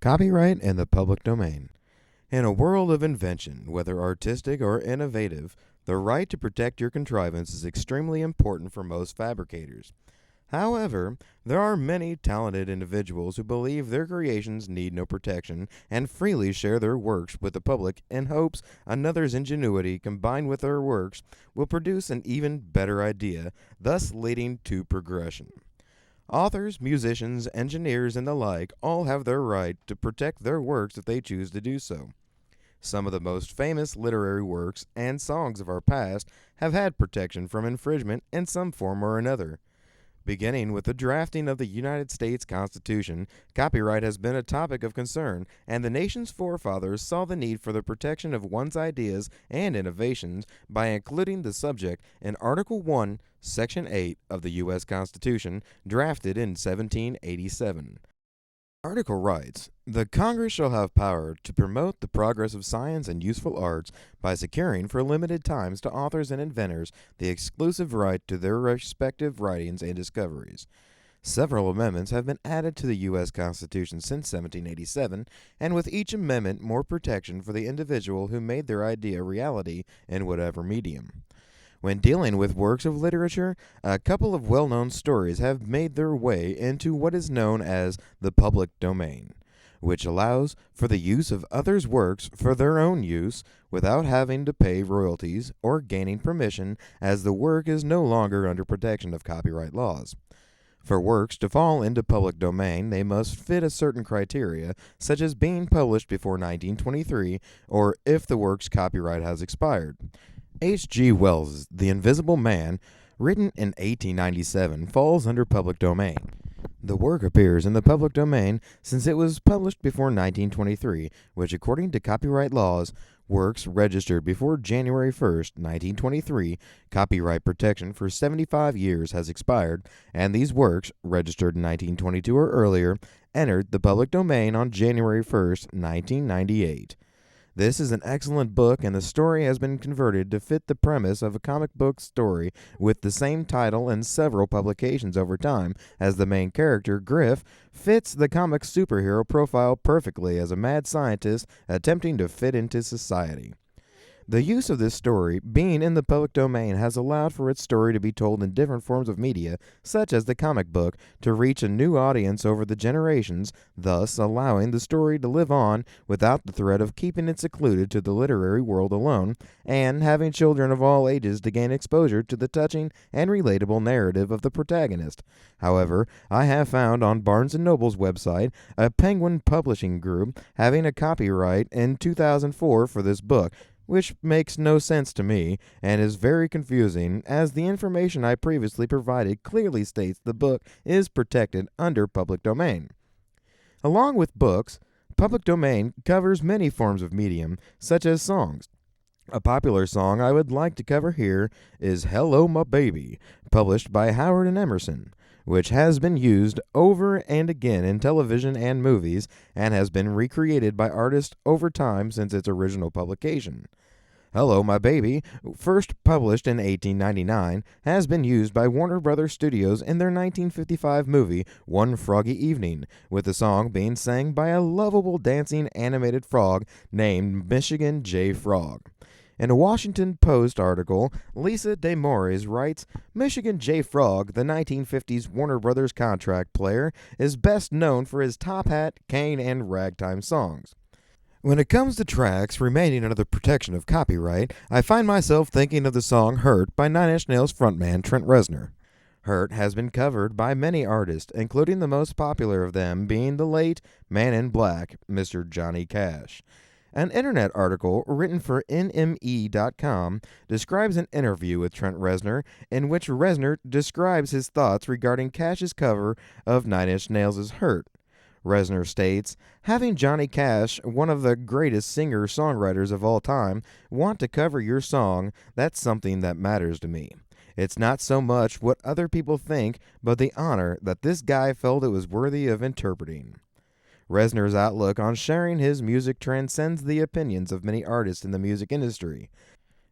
Copyright and the public domain. In a world of invention, whether artistic or innovative, the right to protect your contrivance is extremely important for most fabricators. However, there are many talented individuals who believe their creations need no protection and freely share their works with the public in hopes another's ingenuity combined with their works will produce an even better idea, thus leading to progression. Authors, musicians, engineers, and the like all have their right to protect their works if they choose to do so. Some of the most famous literary works and songs of our past have had protection from infringement in some form or another. Beginning with the drafting of the United States Constitution, copyright has been a topic of concern, and the nation's forefathers saw the need for the protection of one's ideas and innovations by including the subject in Article 1, Section 8 of the U.S. Constitution, drafted in 1787. Article writes, "The Congress shall have power to promote the progress of science and useful arts by securing for limited times to authors and inventors the exclusive right to their respective writings and discoveries." Several amendments have been added to the U.S. Constitution since 1787, and with each amendment more protection for the individual who made their idea reality in whatever medium. When dealing with works of literature, a couple of well-known stories have made their way into what is known as the public domain, which allows for the use of others' works for their own use without having to pay royalties or gaining permission, as the work is no longer under protection of copyright laws. For works to fall into public domain, they must fit a certain criteria, such as being published before 1923 or if the work's copyright has expired. H.G. Wells' The Invisible Man, written in 1897, falls under public domain. The work appears in the public domain since it was published before 1923, which, according to copyright laws, works registered before January 1st, 1923, copyright protection for 75 years has expired, and these works, registered in 1922 or earlier, entered the public domain on January 1st, 1998. This is an excellent book, and the story has been converted to fit the premise of a comic book story with the same title in several publications over time, as the main character, Griff, fits the comic superhero profile perfectly as a mad scientist attempting to fit into society. The use of this story, being in the public domain, has allowed for its story to be told in different forms of media, such as the comic book, to reach a new audience over the generations, thus allowing the story to live on without the threat of keeping it secluded to the literary world alone, and having children of all ages to gain exposure to the touching and relatable narrative of the protagonist. However, I have found on Barnes & Noble's website a Penguin Publishing Group having a copyright in 2004 for this book, which makes no sense to me and is very confusing, as the information I previously provided clearly states the book is protected under public domain. Along with books, public domain covers many forms of medium, such as songs. A popular song I would like to cover here is "Hello My Baby," published by Howard and Emerson, which has been used over and again in television and movies and has been recreated by artists over time since its original publication. "Hello My Baby," first published in 1899, has been used by Warner Brothers Studios in their 1955 movie One Froggy Evening, with the song being sang by a lovable dancing animated frog named Michigan J. Frog. In a Washington Post article, Lisa DeMores writes, "Michigan J. Frog, the 1950s Warner Brothers contract player, is best known for his Top Hat, Cane, and Ragtime songs." When it comes to tracks remaining under the protection of copyright, I find myself thinking of the song "Hurt" by Nine Inch Nails frontman Trent Reznor. "Hurt" has been covered by many artists, including the most popular of them being the late Man in Black, Mr. Johnny Cash. An internet article written for NME.com describes an interview with Trent Reznor in which Reznor describes his thoughts regarding Cash's cover of Nine Inch Nails' "Hurt." Reznor states, "Having Johnny Cash, one of the greatest singer-songwriters of all time, want to cover your song, that's something that matters to me. It's not so much what other people think, but the honor that this guy felt it was worthy of interpreting." Reznor's outlook on sharing his music transcends the opinions of many artists in the music industry.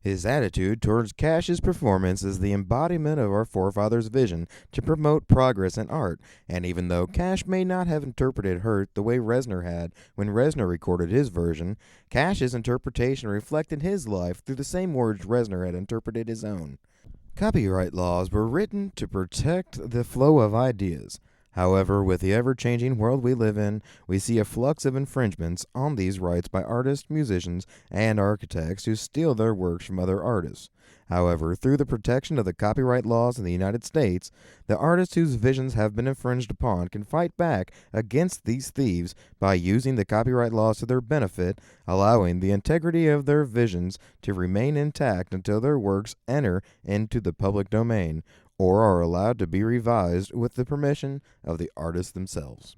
His attitude towards Cash's performance is the embodiment of our forefathers' vision to promote progress in art, and even though Cash may not have interpreted Hurt the way Reznor had when Reznor recorded his version, Cash's interpretation reflected his life through the same words Reznor had interpreted his own. Copyright laws were written to protect the flow of ideas. However, with the ever-changing world we live in, we see a flux of infringements on these rights by artists, musicians, and architects who steal their works from other artists. However, through the protection of the copyright laws in the United States, the artists whose visions have been infringed upon can fight back against these thieves by using the copyright laws to their benefit, allowing the integrity of their visions to remain intact until their works enter into the public domain, or are allowed to be revised with the permission of the artists themselves.